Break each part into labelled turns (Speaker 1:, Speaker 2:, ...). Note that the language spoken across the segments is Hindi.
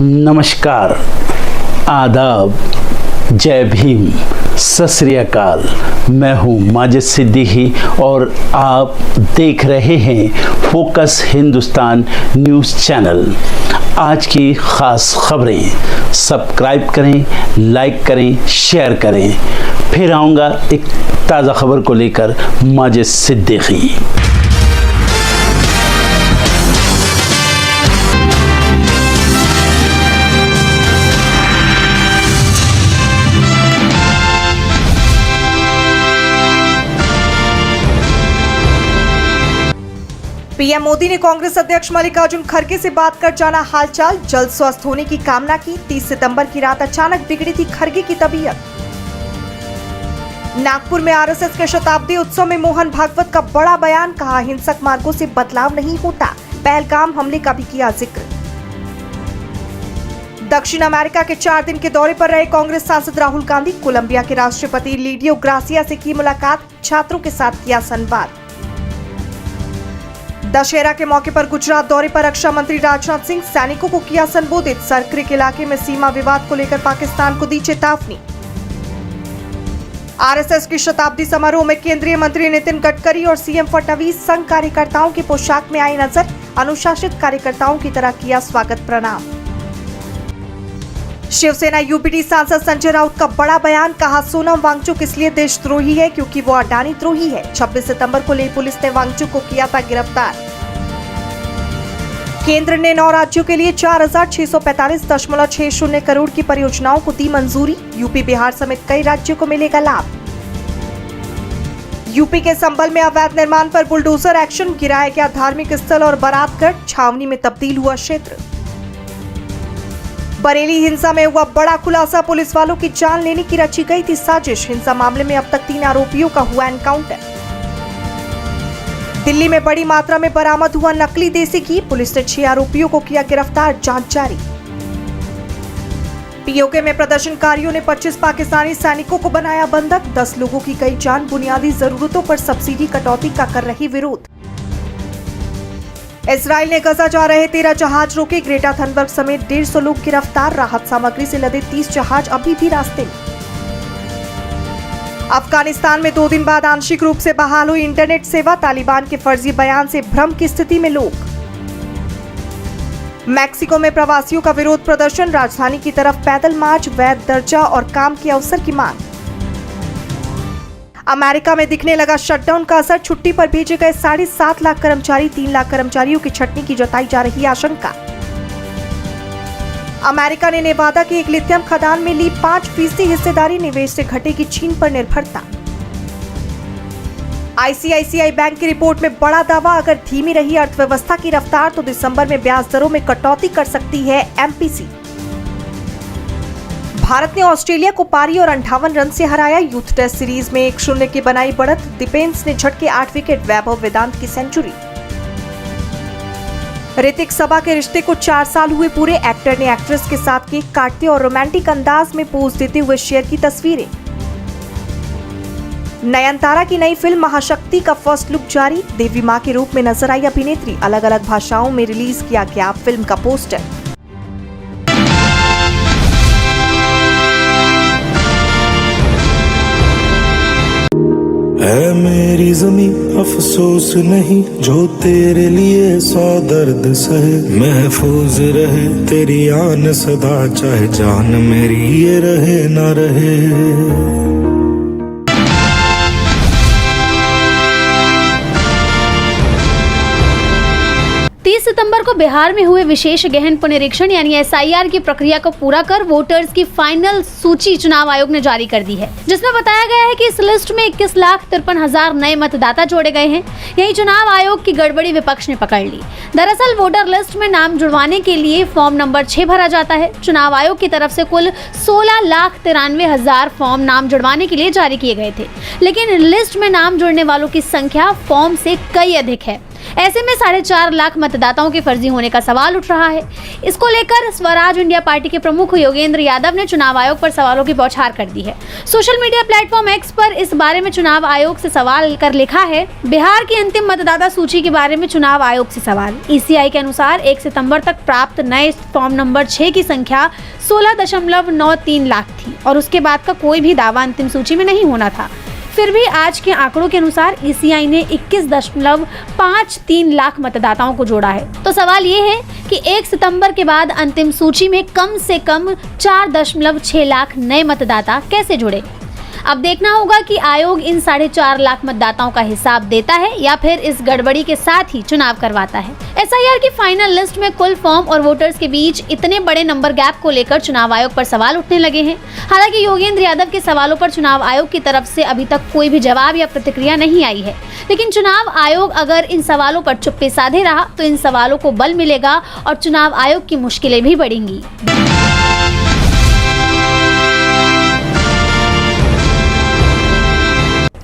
Speaker 1: नमस्कार, आदाब, जय भीम, सत श्री अकाल। मैं हूँ माजिद सिद्दीकी और आप देख रहे हैं फोकस हिंदुस्तान न्यूज़ चैनल। आज की ख़ास खबरें सब्सक्राइब करें, लाइक करें, शेयर करें। फिर आऊँगा एक ताज़ा खबर को लेकर माजिद सिद्दीकी।
Speaker 2: पीएम मोदी ने कांग्रेस अध्यक्ष मल्लिकार्जुन खड़गे से बात कर जाना हालचाल, जल्द स्वस्थ होने की कामना की। 30 सितंबर की रात अचानक बिगड़ी थी खड़गे की तबीयत। नागपुर में आरएसएस के शताब्दी उत्सव में मोहन भागवत का बड़ा बयान, कहा हिंसक मार्गों से बदलाव नहीं होता। पहलगाम हमले का भी किया जिक्र। दक्षिण अमेरिका के 4 दिन के दौरे पर रहे कांग्रेस सांसद राहुल गांधी, कोलंबिया के राष्ट्रपति लिडियो ग्रासिया से की मुलाकात, छात्रों के साथ किया संवाद। दशहरा के मौके पर गुजरात दौरे पर रक्षा मंत्री राजनाथ सिंह, सैनिकों को किया संबोधित। सरक्रिक इलाके में सीमा विवाद को लेकर पाकिस्तान को दी चेतावनी। आरएसएस की शताब्दी समारोह में केंद्रीय मंत्री नितिन गडकरी और सीएम फडणवीस संघ कार्यकर्ताओं की पोशाक में आई नजर, अनुशासित कार्यकर्ताओं की तरह किया स्वागत प्रणाम। शिवसेना यूपीटी सांसद संजय राउत का बड़ा बयान, कहा सोनम वांगचुक इसलिए देशद्रोही है क्योंकि वो अडानी द्रोही है। 26 सितंबर को लेह पुलिस ने वांगचुक को किया था गिरफ्तार। केंद्र ने 9 राज्यों के लिए 4645.60 करोड़ की परियोजनाओं को दी मंजूरी। यूपी, बिहार समेत कई राज्यों को मिलेगा लाभ। यूपी के संभल में अवैध निर्माण पर बुलडोजर एक्शन, गिराया गया धार्मिक स्थल और बारातगढ़, छावनी में तब्दील हुआ क्षेत्र। बरेली हिंसा में हुआ बड़ा खुलासा, पुलिस वालों की जान लेने की रची गई थी साजिश। हिंसा मामले में अब तक 3 आरोपियों का हुआ एनकाउंटर। दिल्ली में बड़ी मात्रा में बरामद हुआ नकली देसी घी, पुलिस ने 6 आरोपियों को किया गिरफ्तार, जांच जारी। पीओके में प्रदर्शनकारियों ने 25 पाकिस्तानी सैनिकों को बनाया बंधक, 10 लोगों की गई जान, बुनियादी जरूरतों पर सब्सिडी कटौती का कर रही विरोध। इजराइल ने गजा जा रहे 13 जहाज रोके, ग्रेटा थनबर्ग समेत 150 लोग गिरफ्तार, राहत सामग्री से लदे 30 जहाज अभी भी रास्ते में। अफगानिस्तान में 2 दिन बाद आंशिक रूप से बहाल हुई इंटरनेट सेवा, तालिबान के फर्जी बयान से भ्रम की स्थिति में लोग। मैक्सिको में प्रवासियों का विरोध प्रदर्शन, राजधानी की तरफ पैदल मार्च, वैध दर्जा और काम के अवसर की मांग। अमेरिका में दिखने लगा शटडाउन का असर, छुट्टी पर भेजे गए 7.5 लाख कर्मचारी, 3 लाख कर्मचारियों की छटनी की जताई जा रही आशंका। अमेरिका ने नेवादा की एक लिथियम खदान में ली 5% हिस्सेदारी, निवेश से घटेगी चीन पर निर्भरता। आईसीआईसीआई बैंक की रिपोर्ट में बड़ा दावा, अगर धीमी रही अर्थव्यवस्था की रफ्तार तो दिसंबर में ब्याज दरों में कटौती कर सकती है एमपीसी। भारत ने ऑस्ट्रेलिया को पारी और 58 रन से हराया। यूथ टेस्ट सीरीज में 1-0 की बनाई बढ़त, दीपेंस ने झटके 8 विकेट, वैभव वेदांत की सेंचुरी। ऋतिक सभा के रिश्ते को 4 साल हुए पूरे, एक्टर ने एक्ट्रेस के साथ केक काटते और रोमांटिक अंदाज में पोज देते हुए शेयर की तस्वीरें। नयनतारा की नई फिल्म महाशक्ति का फर्स्ट लुक जारी, देवी मां के रूप में नजर आई अभिनेत्री, अलग अलग भाषाओं में रिलीज किया गया फिल्म का पोस्टर।
Speaker 3: है मेरी जमी अफसोस नहीं, जो तेरे लिए 100 दर्द सहे, महफूज रहे तेरी आन सदा, चाहे जान मेरी ये रहे ना रहे।
Speaker 4: 30 सितंबर को बिहार में हुए विशेष गहन पुनरीक्षण यानी एसआईआर की प्रक्रिया को पूरा कर वोटर्स की फाइनल सूची चुनाव आयोग ने जारी कर दी है, जिसमें बताया गया है कि इस लिस्ट में 21,53,000 नए मतदाता जोड़े गए हैं। यही चुनाव आयोग की गड़बड़ी विपक्ष ने पकड़ ली। दरअसल वोटर लिस्ट में नाम जुड़वाने के लिए फॉर्म नंबर 6 भरा जाता है। चुनाव आयोग की तरफ से कुल 16,93,000 फॉर्म नाम जुड़वाने के लिए जारी किए गए थे, लेकिन लिस्ट में नाम जुड़ने वालों की संख्या फॉर्म से कई अधिक है। ऐसे में 4.5 लाख मतदाताओं के फर्जी होने का सवाल उठ रहा है। इसको लेकर स्वराज इंडिया पार्टी के प्रमुख योगेंद्र यादव ने चुनाव आयोग पर सवालों की बौछार कर दी है। सोशल मीडिया प्लेटफॉर्म एक्स पर इस बारे में चुनाव आयोग से सवाल कर लिखा है, बिहार की अंतिम मतदाता सूची के बारे में चुनाव आयोग से सवाल। ईसीआई के अनुसार 1 सितंबर तक प्राप्त नए फॉर्म नंबर 6 की संख्या 16.93 लाख थी और उसके बाद का कोई भी दावा अंतिम सूची में नहीं होना था। फिर भी आज के आंकड़ों के अनुसार ईसीआई ने 21.53 लाख मतदाताओं को जोड़ा है। तो सवाल ये है कि 1 सितंबर के बाद अंतिम सूची में कम से कम 4.6 लाख नए मतदाता कैसे जुड़े। अब देखना होगा कि आयोग इन 4.5 लाख मतदाताओं का हिसाब देता है या फिर इस गड़बड़ी के साथ ही चुनाव करवाता है। एसआईआर की फाइनल लिस्ट में कुल फॉर्म और वोटर्स के बीच इतने बड़े नंबर गैप को लेकर चुनाव आयोग पर सवाल उठने लगे हैं। हालांकि योगेंद्र यादव के सवालों पर चुनाव आयोग की तरफ से अभी तक कोई भी जवाब या प्रतिक्रिया नहीं आई है, लेकिन चुनाव आयोग अगर इन सवालों पर चुप्पी साधे रहा तो इन सवालों को बल मिलेगा और चुनाव आयोग की मुश्किलें भी बढ़ेंगी।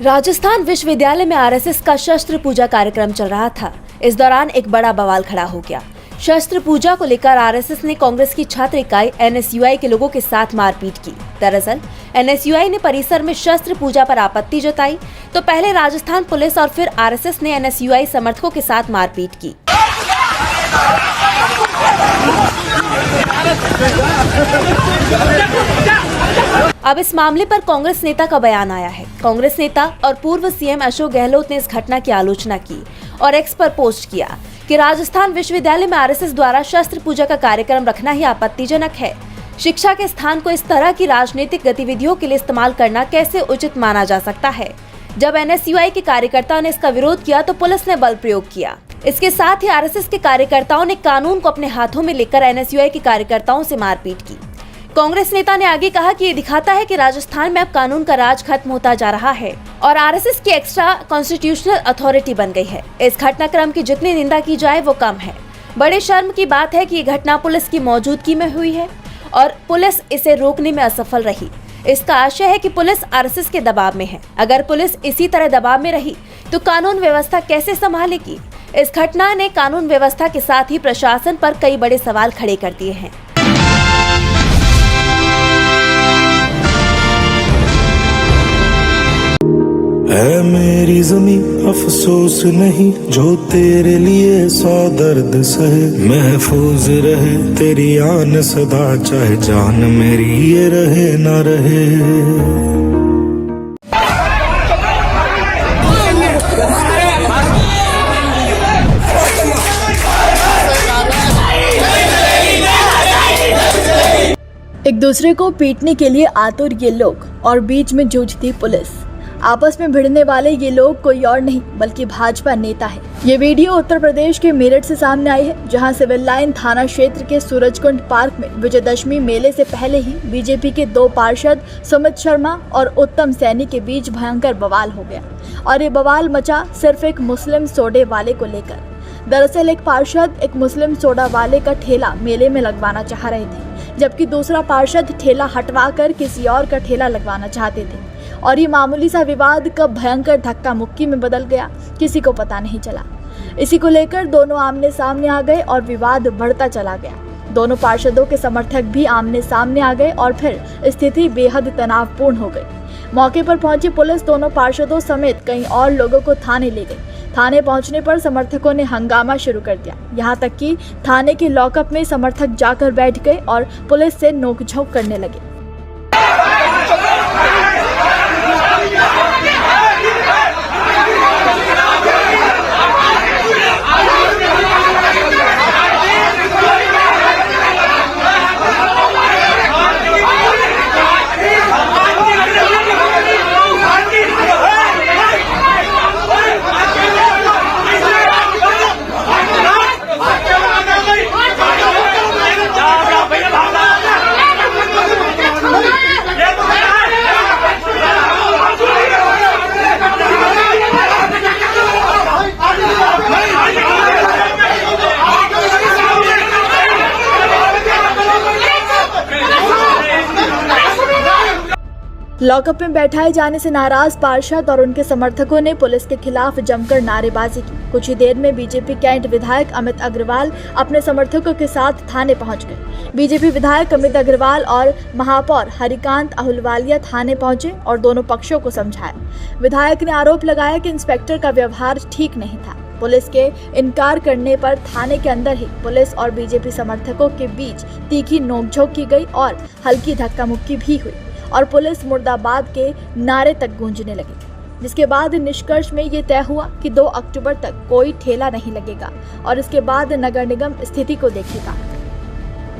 Speaker 5: राजस्थान विश्वविद्यालय में आरएसएस का शस्त्र पूजा कार्यक्रम चल रहा था। इस दौरान एक बड़ा बवाल खड़ा हो गया। शस्त्र पूजा को लेकर आरएसएस ने कांग्रेस की छात्र इकाई एनएसयूआई के लोगों के साथ मारपीट की। दरअसल एनएसयूआई ने परिसर में शस्त्र पूजा पर आपत्ति जताई तो पहले राजस्थान पुलिस और फिर आरएसएस ने एनएसयूआई समर्थकों के साथ मारपीट की। अब इस मामले पर कांग्रेस नेता का बयान आया है। कांग्रेस नेता और पूर्व सीएम अशोक गहलोत ने इस घटना की आलोचना की और एक्स पर पोस्ट किया कि राजस्थान विश्वविद्यालय में आरएसएस द्वारा शस्त्र पूजा का कार्यक्रम रखना ही आपत्तिजनक है। शिक्षा के स्थान को इस तरह की राजनीतिक गतिविधियों के लिए इस्तेमाल करना कैसे उचित माना जा सकता है। जब एनएसयूआई के कार्यकर्ताओं ने इसका विरोध किया तो पुलिस ने बल प्रयोग किया। इसके साथ ही आरएसएस के कार्यकर्ताओं ने कानून को अपने हाथों में लेकर एनएसयूआई के कार्यकर्ताओं से मारपीट की। कांग्रेस नेता ने आगे कहा कि ये दिखाता है कि राजस्थान में अब कानून का राज खत्म होता जा रहा है और आरएसएस की एक्स्ट्रा कॉन्स्टिट्यूशनल अथॉरिटी बन गई है। इस घटनाक्रम की जितनी निंदा की जाए वो कम है। बड़े शर्म की बात है कि ये घटना पुलिस की मौजूदगी में हुई है और पुलिस इसे रोकने में असफल रही। इसका आशय है कि पुलिस आरएसएस के दबाव में है। अगर पुलिस इसी तरह दबाव में रही तो कानून व्यवस्था कैसे संभालेगी। इस घटना ने कानून व्यवस्था के साथ ही प्रशासन पर कई बड़े सवाल खड़े कर दिए हैं।
Speaker 3: है मेरी ज़मीं अफसोस नहीं जो तेरे लिए 100 दर्द सहे। महफूज रहे तेरी आन सदा चाहे जान मेरी ये रहे ना रहे।
Speaker 6: एक दूसरे को पीटने के लिए आतुर ये लोग और बीच में जूझती पुलिस। आपस में भिड़ने वाले ये लोग कोई और नहीं बल्कि भाजपा नेता है। ये वीडियो उत्तर प्रदेश के मेरठ से सामने आई है, जहां सिविल लाइन थाना क्षेत्र के सूरजकुंड पार्क में विजयदशमी मेले से पहले ही बीजेपी के 2 पार्षद सुमित शर्मा और उत्तम सैनी के बीच भयंकर बवाल हो गया। और ये बवाल मचा सिर्फ एक मुस्लिम सोडे वाले को लेकर। दरअसल एक पार्षद एक मुस्लिम सोडा वाले का ठेला मेले में लगवाना चाह रहे थे, जबकि दूसरा पार्षद ठेला हटवाकर किसी और का ठेला लगवाना चाहते थे। और ये मामूली सा विवाद कब भयंकर धक्का मुक्की में बदल गया किसी को पता नहीं चला। इसी को लेकर दोनों आमने सामने आ गए और विवाद बढ़ता चला गया। दोनों पार्षदों के समर्थक भी आमने सामने आ गए और फिर स्थिति बेहद तनावपूर्ण हो गई। मौके पर पहुंची पुलिस दोनों पार्षदों समेत कई और लोगों को थाने ले गई। थाने पहुंचने पर समर्थकों ने हंगामा शुरू कर दिया। यहाँ तक कि थाने के लॉकअप में समर्थक जाकर बैठ गए और पुलिस से नोकझोंक करने लगे। लॉकअप में बैठाए जाने से नाराज पार्षद और उनके समर्थकों ने पुलिस के खिलाफ जमकर नारेबाजी की। कुछ ही देर में बीजेपी कैंट विधायक अमित अग्रवाल अपने समर्थकों के साथ थाने पहुंच गए। बीजेपी विधायक अमित अग्रवाल और महापौर हरिकांत अहुलवालिया थाने पहुंचे और दोनों पक्षों को समझाया। विधायक ने आरोप लगाया कि इंस्पेक्टर का व्यवहार ठीक नहीं था। पुलिस के इनकार करने पर थाने के अंदर ही पुलिस और बीजेपी समर्थकों के बीच तीखी नोकझोंक की गई और हल्की धक्का मुक्की भी हुई और पुलिस मुर्दाबाद के नारे तक गूंजने लगे, जिसके बाद निष्कर्ष में ये तय हुआ कि 2 अक्टूबर तक कोई ठेला नहीं लगेगा और इसके बाद नगर निगम स्थिति को देखेगा।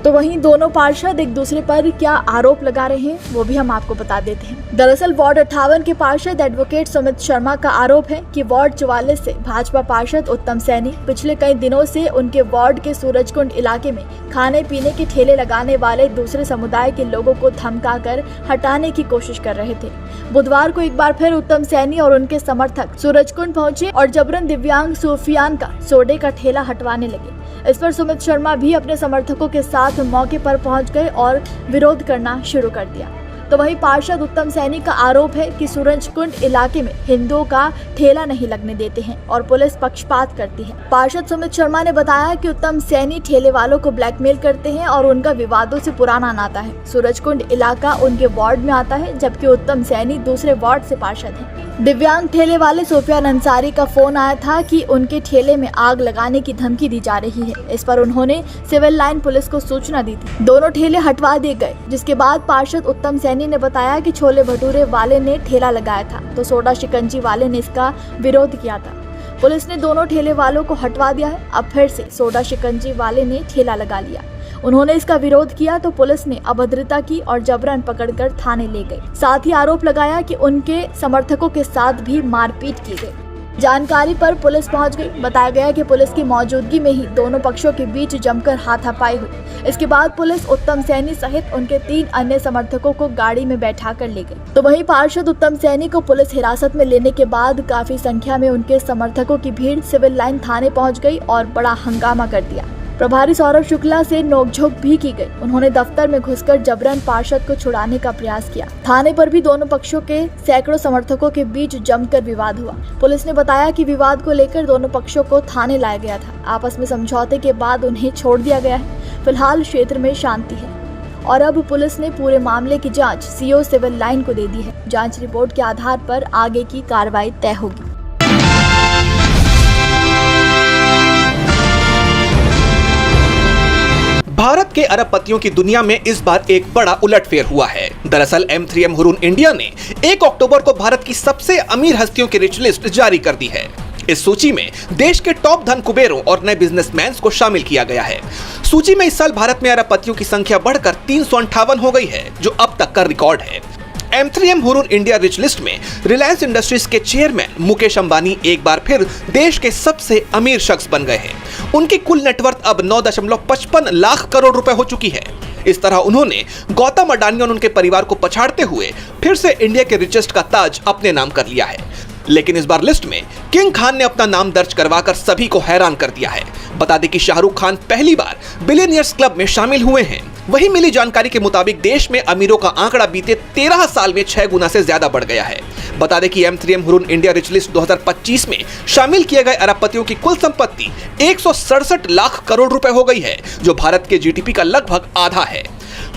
Speaker 6: तो वहीं दोनों पार्षद एक दूसरे पर क्या आरोप लगा रहे हैं वो भी हम आपको बता देते हैं। दरअसल वार्ड 58 के पार्षद एडवोकेट सुमित शर्मा का आरोप है कि वार्ड 44 से भाजपा पार्षद उत्तम सैनी पिछले कई दिनों से उनके वार्ड के सूरजकुंड इलाके में खाने पीने के ठेले लगाने वाले दूसरे समुदाय के लोगों को धमकाकर हटाने की कोशिश कर रहे थे। बुधवार को एक बार फिर उत्तम सैनी और उनके समर्थक सूरजकुंड पहुंचे और जबरन दिव्यांग सूफियान का सोडे का ठेला हटवाने लगे। इस पर सुमित शर्मा भी अपने समर्थकों के साथ मौके पर पहुंच गए और विरोध करना शुरू कर दिया। तो वहीं पार्षद उत्तम सैनी का आरोप है कि सूरजकुंड इलाके में हिंदुओं का ठेला नहीं लगने देते हैं और पुलिस पक्षपात करती है। पार्षद सुमित शर्मा ने बताया कि उत्तम सैनी ठेले वालों को ब्लैकमेल करते हैं और उनका विवादों से पुराना नाता है। सूरजकुंड इलाका उनके वार्ड में आता है, जबकि उत्तम सैनी दूसरे वार्ड से पार्षद हैं। दिव्यांग ठेले वाले सुफियान अंसारी का फोन आया था कि उनके ठेले में आग लगाने की धमकी दी जा रही है। इस पर उन्होंने सिविल लाइन पुलिस को सूचना दी थी। दोनों ठेले हटवा दिए गए, जिसके बाद पार्षद उत्तम सैनी ने बताया कि छोले भटूरे वाले ने ठेला लगाया था तो सोडा शिकंजी वाले ने इसका विरोध किया था। पुलिस ने दोनों ठेले वालों को हटवा दिया है। अब फिर से सोडा शिकंजी वाले ने ठेला लगा लिया। उन्होंने इसका विरोध किया तो पुलिस ने अभद्रता की और जबरन पकड़कर थाने ले गई। साथ ही आरोप लगाया कि उनके समर्थकों के साथ भी मारपीट की गई। जानकारी पर पुलिस पहुंच गई। बताया गया कि पुलिस की मौजूदगी में ही दोनों पक्षों के बीच जमकर हाथापाई हुई। इसके बाद पुलिस उत्तम सैनी सहित उनके 3 अन्य समर्थकों को गाड़ी में बैठा कर ले गई। तो वहीं पार्षद उत्तम सैनी को पुलिस हिरासत में लेने के बाद काफी संख्या में उनके समर्थकों की भीड़ सिविल लाइन थाने पहुँच गयी और बड़ा हंगामा कर दिया। प्रभारी सौरभ शुक्ला से नोकझोंक भी की गई। उन्होंने दफ्तर में घुसकर जबरन पार्षद को छुड़ाने का प्रयास किया। थाने पर भी दोनों पक्षों के सैकड़ों समर्थकों के बीच जमकर विवाद हुआ। पुलिस ने बताया कि विवाद को लेकर दोनों पक्षों को थाने लाया गया था। आपस में समझौते के बाद उन्हें छोड़ दिया गया है। फिलहाल क्षेत्र में शांति है और अब पुलिस ने पूरे मामले की जाँच सीओ सिविल लाइन को दे दी है। जाँच रिपोर्ट के आधार पर आगे की कार्रवाई तय होगी।
Speaker 7: भारत के अरबपतियों की दुनिया में इस बार एक बड़ा उलटफेर हुआ है। दरअसल M3M हुरून इंडिया ने 1 अक्टूबर को भारत की सबसे अमीर हस्तियों की रिच लिस्ट जारी कर दी है। इस सूची में देश के टॉप धन कुबेरों और नए बिजनेसमैन को शामिल किया गया है। सूची में इस साल भारत में अरबपतियों की संख्या बढ़कर 358 हो गई है, जो अब तक का रिकॉर्ड है। M3M Hurun India rich list में रिलायंस इंडस्ट्रीज के चेयरमैन मुकेश अंबानी एक बार फिर देश के सबसे अमीर शख्स बन गए हैं। उनकी कुल नेटवर्थ अब 9.55 लाख करोड़ रुपए हो चुकी है। इस तरह उन्होंने गौतम अडानी और उनके परिवार को पछाड़ते हुए फिर से इंडिया के रिचेस्ट का ताज अपने नाम कर लिया है। लेकिन इस बार लिस्ट में किंग खान ने अपना नाम दर्ज करवाकर सभी को हैरान कर दिया है। बता दें कि शाहरुख खान पहली बार बिलियनियर्स क्लब में शामिल हुए हैं। वहीं मिली जानकारी के मुताबिक देश में अमीरों का आंकड़ा बीते 13 साल में 6 गुना से ज्यादा बढ़ गया है। बता दें कि M3M Hurun India rich list 2025 में शामिल किए गए अरबपतियों की कुल संपत्ति 167 लाख करोड़ रुपए हो गई है, जो भारत के जीडीपी का लगभग आधा है।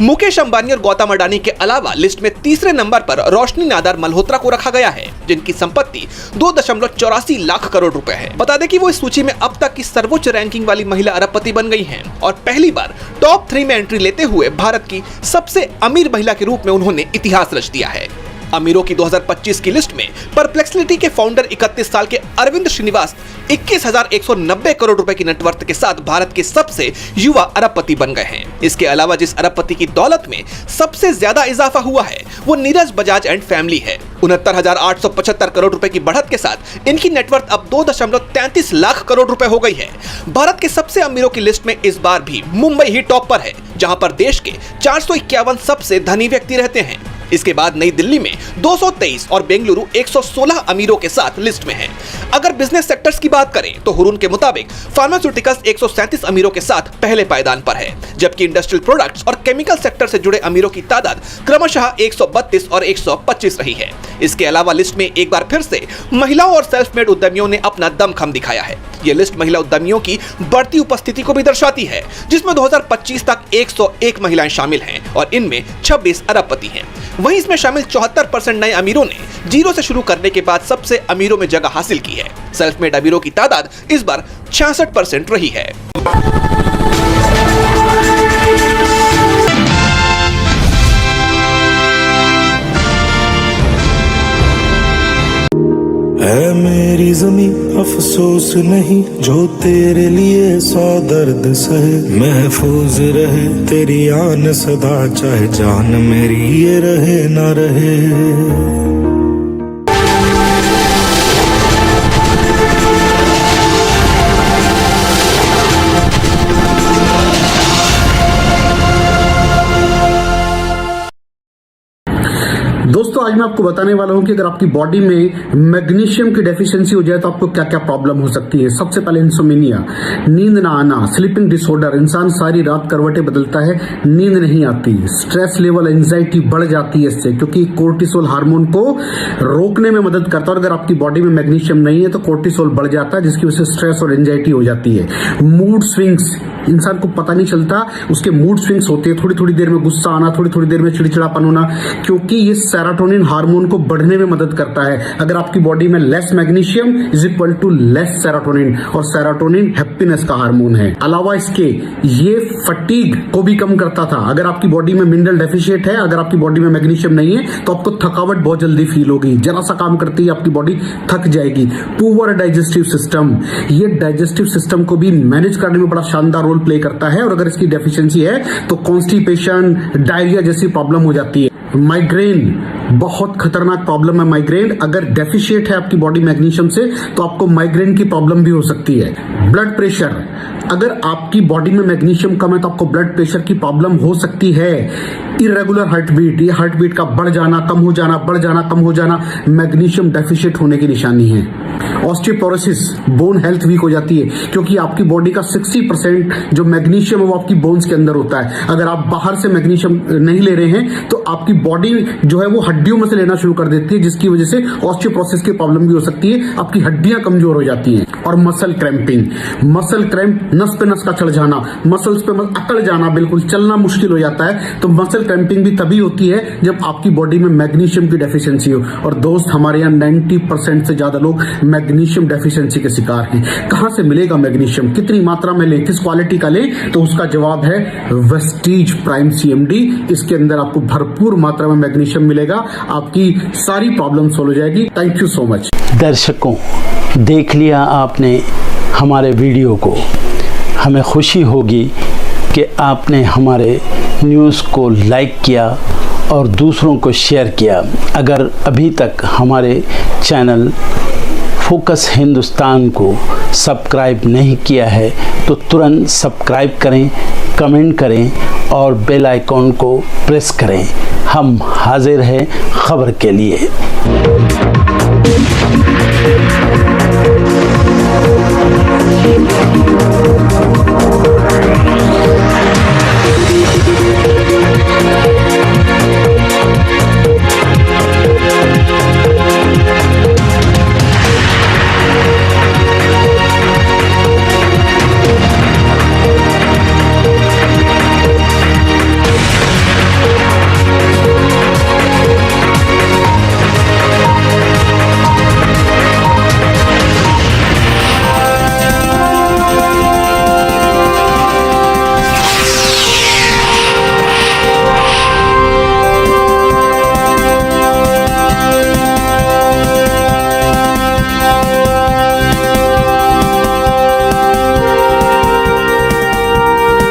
Speaker 7: मुकेश अंबानी और गौतम अडानी के अलावा लिस्ट में तीसरे नंबर पर रोशनी नादर मल्होत्रा को रखा गया है, जिनकी संपत्ति 2.84 लाख करोड़ रुपए है। बता दें कि वो इस सूची में अब तक की सर्वोच्च रैंकिंग वाली महिला अरबपति बन गई हैं और पहली बार टॉप 3 में एंट्री लेते हुए भारत की सबसे अमीर महिला के रूप में उन्होंने इतिहास रच दिया है। अमीरों की 2025 की लिस्ट में परप्लेक्सिटी के फाउंडर 31 साल के अरविंद श्रीनिवास 21,190 करोड़ रुपए की नेटवर्थ के साथ भारत के सबसे युवा अरबपति बन गए हैं। इसके अलावा जिस अरबपति की दौलत में सबसे ज्यादा इजाफा हुआ है वो नीरज बजाज एंड फैमिली है। 69,875 करोड़ रुपए की बढ़त के साथ इनकी नेटवर्थ अब 2.33 लाख करोड़ रुपए हो गई है। भारत के सबसे अमीरों की लिस्ट में इस बार भी मुंबई ही टॉप पर है, जहां पर देश के 451 सबसे धनी व्यक्ति रहते हैं। इसके बाद नई दिल्ली में 223 और बेंगलुरु 116 अमीरों के साथ लिस्ट में है। अगर बिजनेस सेक्टर्स की बात करें तो हुरून के मुताबिक फार्मास्यूटिकल्स 137 अमीरों के साथ पहले पायदान पर है, जबकि इंडस्ट्रियल प्रोडक्ट्स और केमिकल सेक्टर से जुड़े अमीरों की तादाद क्रमशः 132 और 125 रही है। इसके अलावा लिस्ट में एक बार फिर से महिलाओं और सेल्फ मेड उद्यमियों ने अपना दमखम दिखाया है। ये लिस्ट महिला उद्यमियों की बढ़ती उपस्थिति को भी दर्शाती है, जिसमें 2025 तक 101 महिलाएं शामिल हैं और इनमें 26 अरबपति हैं। वहीं इसमें शामिल 74% नए अमीरों ने जीरो से शुरू करने के बाद सबसे अमीरों में जगह हासिल की है। सेल्फ मेड अमीरों की तादाद इस बार 66% रही है।
Speaker 3: है मेरी ज़मीं अफसोस नहीं, जो तेरे लिए 100 दर्द सहे। महफूज रहे तेरी आन सदा, चाहे जान मेरी ये रहे ना रहे।
Speaker 8: दोस्तों आज मैं आपको बताने वाला हूं कि अगर आपकी बॉडी में मैग्नीशियम की डेफिशिएंसी हो जाए तो आपको क्या क्या प्रॉब्लम हो सकती है। सबसे पहले इंसोमिनिया, नींद ना आना, स्लीपिंग डिसऑर्डर, इंसान सारी रात करवटें बदलता है, नींद नहीं आती, स्ट्रेस लेवल, एंजाइटी बढ़ जाती है इससे, क्योंकि कोर्टिसोल हार्मोन को रोकने में मदद करता है। और अगर आपकी बॉडी में मैग्नीशियम नहीं है तो कोर्टिसोल बढ़ जाता है, जिसकी वजह से स्ट्रेस और एंजाइटी हो जाती है। मूड स्विंग्स, इंसान को पता नहीं चलता उसके मूड स्विंग्स होते हैं, थोड़ी थोड़ी देर में गुस्सा आना, थोड़ी थोड़ी देर में चिड़चिड़ापन होना, क्योंकि ये सेरोटोनिन हार्मोन को बढ़ने में मदद करता है। अगर आपकी बॉडी में less magnesium is equal to less serotonin, और सेरोटोनिन हैप्पीनेस का हार्मोन है। अलावा इसके ये फटीग को भी कम करता था। अगर आपकी बॉडी में मिनरल डेफिशिएट है, अगर आपकी बॉडी में मैग्नीशियम नहीं है तो आपको थकावट बहुत जल्दी फील होगी, जरा सा काम करती है आपकी बॉडी थक जाएगी। पुअर डाइजेस्टिव सिस्टम, ये डाइजेस्टिव सिस्टम को भी मैनेज करने में बड़ा शानदार रोल प्ले करता है, और अगर इसकी डेफिशिएंसी है तो कॉन्स्टिपेशन, डायरिया जैसी प्रॉब्लम हो जाती है। माइग्रेन बहुत खतरनाक प्रॉब्लम है। माइग्रेन अगर डेफिशिएट है आपकी बॉडी मैग्नीशियम से तो आपको माइग्रेन की प्रॉब्लम भी हो सकती है। ब्लड प्रेशर, अगर आपकी बॉडी में मैग्नीशियम कम है तो आपको ब्लड प्रेशर की प्रॉब्लम हो सकती है। इरेगुलर हार्ट बीट, ये हार्ट बीट का बढ़ जाना, कम हो जाना, बढ़ जाना, कम हो जाना, मैग्नीशियम डेफिशिएट होने की निशानी है। ऑस्टियोपोरोसिस, बोन हेल्थ वीक हो जाती है, क्योंकि आपकी बॉडी का 60% जो मैग्नीशियम है वो आपकी बोन्स के अंदर होता है। अगर आप बाहर से मैग्नीशियम नहीं ले रहे हैं तो आपकी बॉडी जो है वो हड्डियों में से लेना शुरू कर देती है, जिसकी वजह से ऑस्टियोपोरोसिस की प्रॉब्लम भी हो सकती है, आपकी हड्डियां कमजोर हो जाती हैं। और मसल क्रैम्पिंग, मसल क्रैम्प, नस पे नस का चढ़ जाना, मसल्स पे अकड़ जाना, बिल्कुल चलना मुश्किल हो जाता है। तो मसल क्रैम्पिंग भी तभी होती है जब आपकी बॉडी में मैग्नीशियम की डेफिशिएंसी हो। और दोस्त, हमारे यहाँ 90% से ज्यादा लोग मैग्नीशियम डेफिशिएंसी के शिकार हैं। कहां से मिलेगा मैग्नीशियम, कितनी मात्रा में लें, किस क्वालिटी का लें? तो उसका जवाब है वेस्टीज प्राइम CMD। इसके अंदर आपको भरपूर मात्रा में मैग्नीशियम मिलेगा, आपकी सारी प्रॉब्लम सॉल्व हो जाएगी। Thank you so much.
Speaker 1: दर्शकों, देख लिया आपने हमारे वीडियो को। हमें खुशी होगी कि आपने हमारे न्यूज़ को लाइक किया और दूसरों को शेयर किया। अगर अभी तक हमारे चैनल फोकस हिंदुस्तान को सब्सक्राइब नहीं किया है तो तुरंत सब्सक्राइब करें, कमेंट करें और बेल आइकॉन को प्रेस करें। हम हाजिर हैं खबर के लिए।